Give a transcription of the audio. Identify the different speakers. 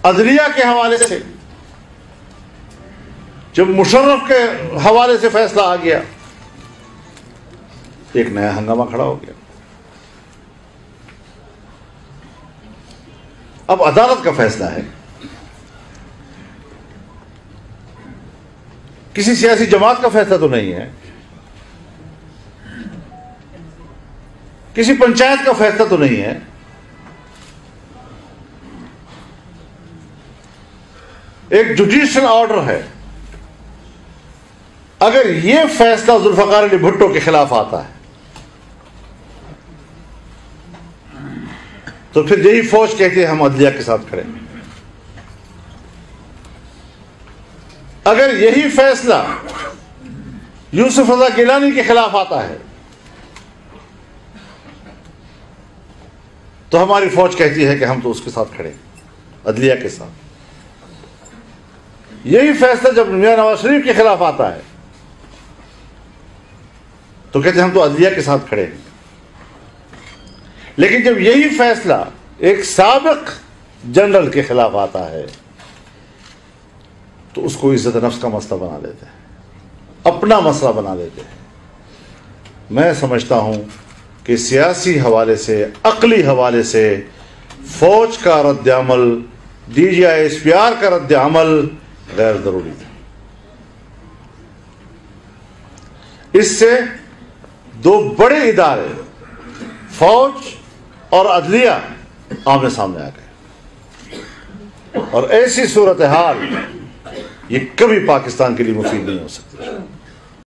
Speaker 1: عدلیہ کے حوالے سے جب مشرف کے حوالے سے فیصلہ آ گیا ایک نیا ہنگامہ کھڑا ہو گیا. اب عدالت کا فیصلہ ہے، کسی سیاسی جماعت کا فیصلہ تو نہیں ہے، کسی پنچایت کا فیصلہ تو نہیں ہے، ایک جوڈیشل آرڈر ہے. اگر یہ فیصلہ ذوالفقار علی بھٹو کے خلاف آتا ہے تو پھر یہی فوج کہتی ہے ہم عدلیہ کے ساتھ کھڑے ہیں. اگر یہی فیصلہ یوسف رضا گیلانی کے خلاف آتا ہے تو ہماری فوج کہتی ہے کہ ہم تو اس کے ساتھ کھڑے ہیں، عدلیہ کے ساتھ. یہی فیصلہ جب میاں نواز شریف کے خلاف آتا ہے تو کہتے ہیں ہم تو عدلیہ کے ساتھ کھڑے ہیں. لیکن جب یہی فیصلہ ایک سابق جنرل کے خلاف آتا ہے تو اس کو عزت نفس کا مسئلہ بنا لیتے ہیں، اپنا مسئلہ بنا لیتے ہیں. میں سمجھتا ہوں کہ سیاسی حوالے سے، عقلی حوالے سے فوج کا رد عمل، D G I S P R کا رد عمل غیر ضروری تھا. اس سے دو بڑے ادارے فوج اور عدلیہ آمنے سامنے آ گئے، اور ایسی صورتحال یہ کبھی پاکستان کے لیے مفید نہیں ہو سکتی.